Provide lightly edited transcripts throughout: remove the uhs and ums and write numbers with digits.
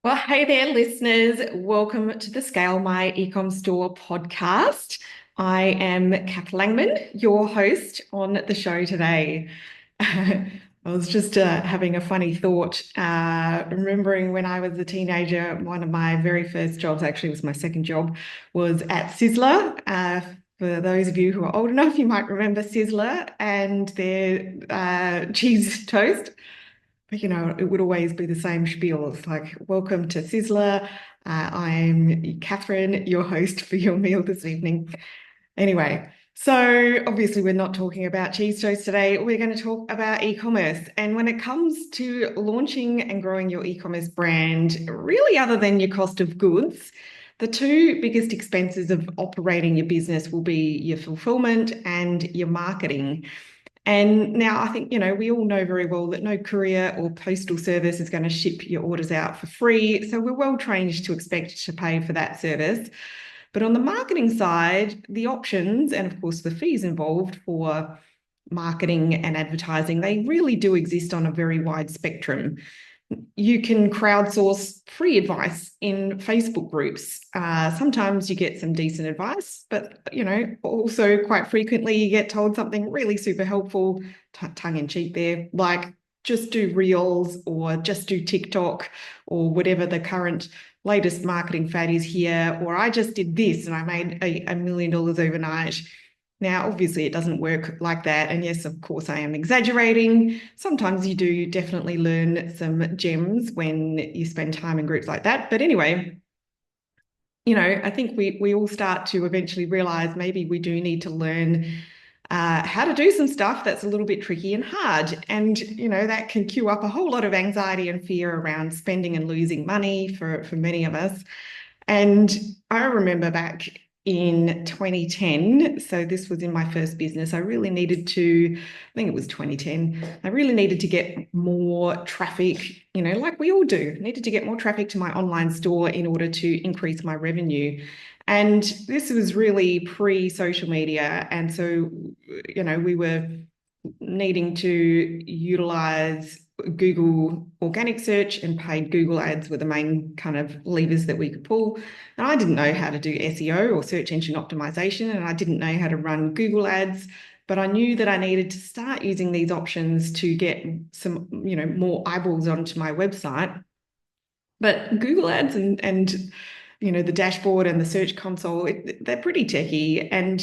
Well, hey there, listeners. Welcome to the Scale My Ecom Store podcast. I am Kath Langman, your host on the show today. I was just having a funny thought, remembering when I was a teenager, one of my very first jobs, actually was my second job, was at Sizzler. For those of you who are old enough, you might remember Sizzler and their cheese toast. But it would always be the same spiel. It's like, welcome to Sizzler. I'm Catherine, your host for your meal this evening. Anyway, so obviously we're not talking about cheese toast today. We're going to talk about e-commerce. And when it comes to launching and growing your e-commerce brand, really other than your cost of goods, the two biggest expenses of operating your business will be your fulfillment and your marketing. And now I think, we all know very well that no courier or postal service is going to ship your orders out for free. So we're well trained to expect to pay for that service. But on the marketing side, the options and of course the fees involved for marketing and advertising, they really do exist on a very wide spectrum. You can crowdsource free advice in Facebook groups. Sometimes you get some decent advice, but also quite frequently you get told something really super helpful, tongue in cheek there, like just do Reels or just do TikTok or whatever the current latest marketing fad is here, or I just did this and I made $1 million overnight. Now, obviously, it doesn't work like that. And yes, of course, I am exaggerating. Sometimes you do definitely learn some gems when you spend time in groups like that. But anyway, I think we all start to eventually realize maybe we do need to learn how to do some stuff that's a little bit tricky and hard. And, that can cue up a whole lot of anxiety and fear around spending and losing money for many of us. And I remember back in 2010, so this was in my first business, I really needed to, I think it was 2010, I really needed to get more traffic, like we all do, needed to get more traffic to my online store in order to increase my revenue. And this was really pre-social media. And so, we were needing to utilize Google organic search and paid Google ads were the main kind of levers that we could pull. And I didn't know how to do SEO or search engine optimization, and I didn't know how to run Google ads, but I knew that I needed to start using these options to get some, more eyeballs onto my website. But Google ads and the dashboard and the search console, they're pretty techy. And,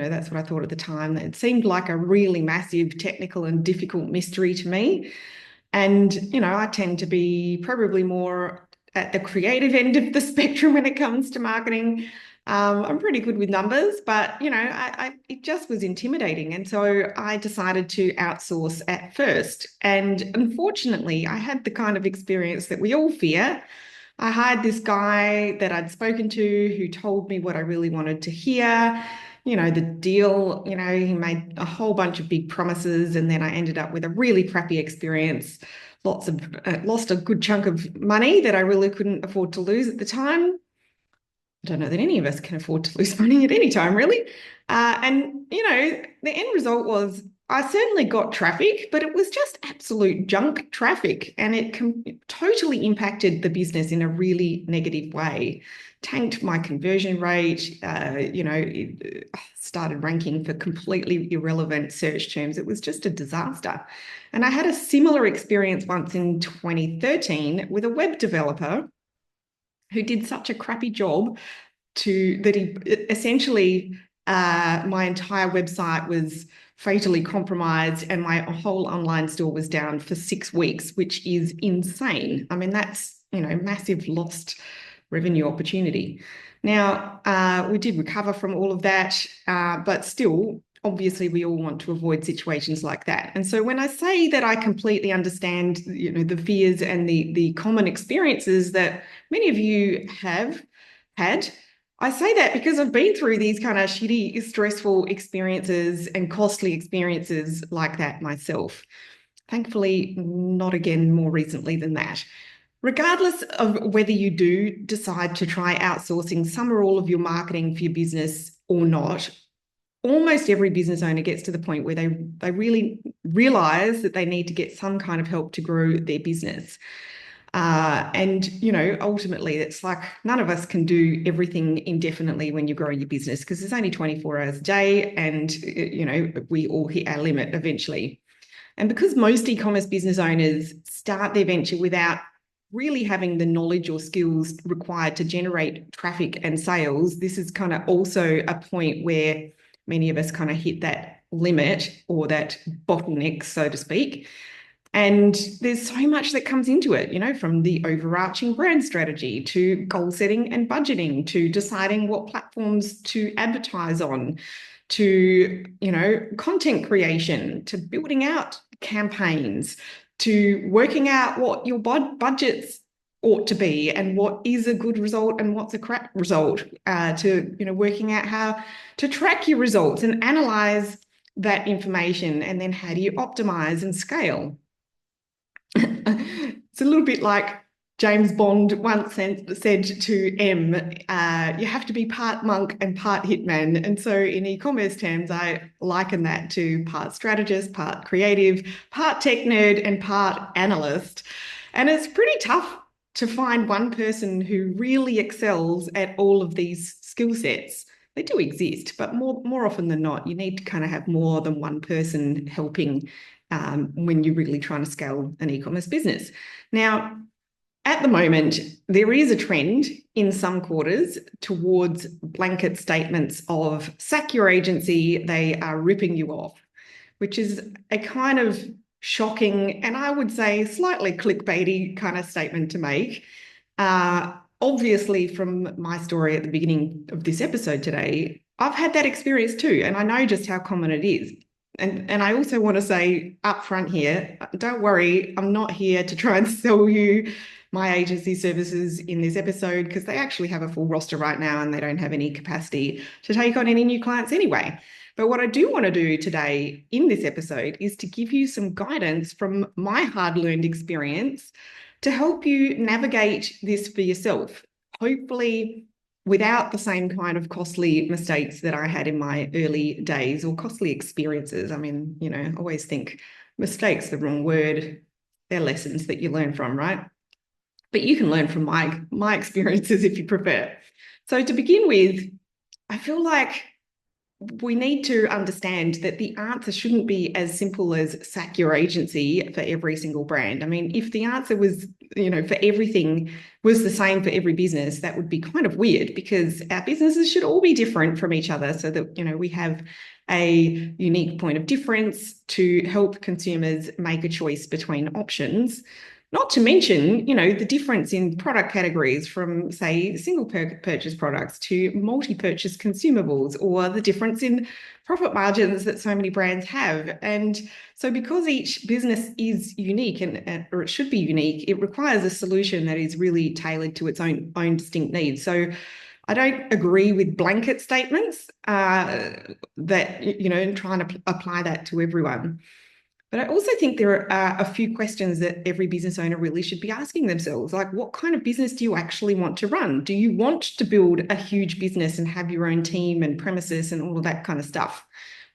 that's what I thought at the time. It seemed like a really massive technical and difficult mystery to me. And, I tend to be probably more at the creative end of the spectrum when it comes to marketing. I'm pretty good with numbers, but, it just was intimidating. And so I decided to outsource at first. And unfortunately, I had the kind of experience that we all fear. I hired this guy that I'd spoken to who told me what I really wanted to hear. The deal, he made a whole bunch of big promises, and then I ended up with a really crappy experience. Lost a good chunk of money that I really couldn't afford to lose at the time. I don't know that any of us can afford to lose money at any time, really. And, the end result was I certainly got traffic, but it was just absolute junk traffic. And it totally impacted the business in a really negative way. Tanked my conversion rate, it started ranking for completely irrelevant search terms. It was just a disaster. And I had a similar experience once in 2013 with a web developer who did such a crappy job that he essentially my entire website was fatally compromised and my whole online store was down for 6 weeks, which is insane. I mean, that's, massive lost revenue opportunity. Now, we did recover from all of that, but still, obviously, we all want to avoid situations like that. And so when I say that I completely understand, the fears and the common experiences that many of you have had, I say that because I've been through these kind of shitty, stressful experiences and costly experiences like that myself. Thankfully, not again more recently than that. Regardless of whether you do decide to try outsourcing some or all of your marketing for your business or not, almost every business owner gets to the point where they really realize that they need to get some kind of help to grow their business. And, ultimately, it's like none of us can do everything indefinitely when you're growing your business because there's only 24 hours a day and, we all hit our limit eventually. And because most e-commerce business owners start their venture without really having the knowledge or skills required to generate traffic and sales, this is kind of also a point where many of us kind of hit that limit or that bottleneck, so to speak. And there's so much that comes into it, from the overarching brand strategy to goal setting and budgeting to deciding what platforms to advertise on to, content creation to building out campaigns to working out what your budgets ought to be and what is a good result and what's a crap result, to, working out how to track your results and analyze that information. And then how do you optimize and scale? It's a little bit like James Bond once said to M, you have to be part monk and part hitman. And so in e-commerce terms, I liken that to part strategist, part creative, part tech nerd, and part analyst. And it's pretty tough to find one person who really excels at all of these skill sets. They do exist, but more often than not, you need to kind of have more than one person helping when you're really trying to scale an e-commerce business. Now, at the moment, there is a trend in some quarters towards blanket statements of sack your agency, they are ripping you off, which is a kind of shocking and I would say slightly clickbaity kind of statement to make. Obviously, from my story at the beginning of this episode today, I've had that experience too, and I know just how common it is. And I also want to say up front here, don't worry, I'm not here to try and sell you my agency services in this episode because they actually have a full roster right now and they don't have any capacity to take on any new clients anyway. But what I do want to do today in this episode is to give you some guidance from my hard-learned experience to help you navigate this for yourself, hopefully without the same kind of costly mistakes that I had in my early days or costly experiences. I mean, I always think mistakes, the wrong word. They're lessons that you learn from, right? But you can learn from my experiences if you prefer. So to begin with, I feel like we need to understand that the answer shouldn't be as simple as sack your agency for every single brand. I mean, if the answer was, for everything was the same for every business, that would be kind of weird because our businesses should all be different from each other so that, we have a unique point of difference to help consumers make a choice between options. Not to mention, the difference in product categories from, say, single purchase products to multi-purchase consumables, or the difference in profit margins that so many brands have. And so because each business is unique or it should be unique, it requires a solution that is really tailored to its own distinct needs. So I don't agree with blanket statements that, and trying to apply that to everyone. But I also think there are a few questions that every business owner really should be asking themselves, like what kind of business do you actually want to run? Do you want to build a huge business and have your own team and premises and all of that kind of stuff?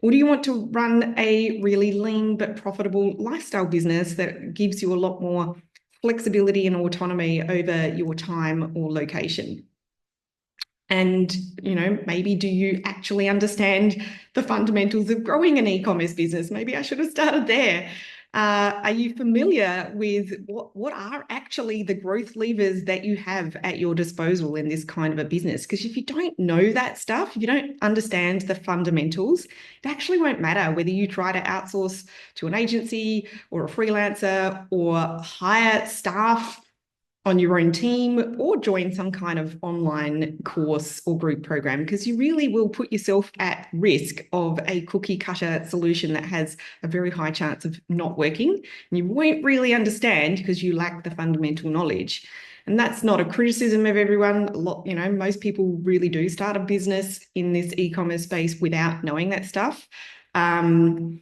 Or do you want to run a really lean but profitable lifestyle business that gives you a lot more flexibility and autonomy over your time or location? And, maybe do you actually understand the fundamentals of growing an e-commerce business? Maybe I should have started there. Are you familiar with what are actually the growth levers that you have at your disposal in this kind of a business? Because if you don't know that stuff, if you don't understand the fundamentals, it actually won't matter whether you try to outsource to an agency or a freelancer or hire staff on your own team or join some kind of online course or group program, because you really will put yourself at risk of a cookie cutter solution that has a very high chance of not working. And you won't really understand because you lack the fundamental knowledge. And that's not a criticism of everyone. Most people really do start a business in this e-commerce space without knowing that stuff. And,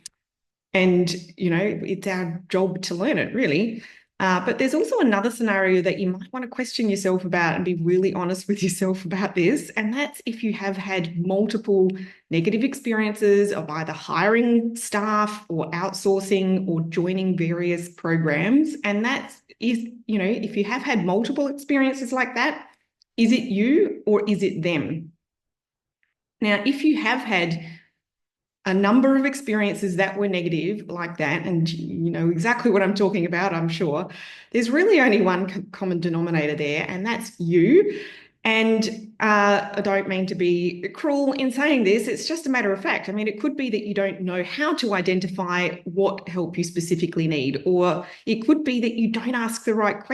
it's our job to learn it, really. But there's also another scenario that you might want to question yourself about and be really honest with yourself about this. And that's if you have had multiple negative experiences of either hiring staff or outsourcing or joining various programs. And that's is, if you have had multiple experiences like that, is it you or is it them? Now, if you have had a number of experiences that were negative like that, and you know exactly what I'm talking about, I'm sure, there's really only one common denominator there, and that's you. And I don't mean to be cruel in saying this, it's just a matter of fact. I mean, it could be that you don't know how to identify what help you specifically need, or it could be that you don't ask the right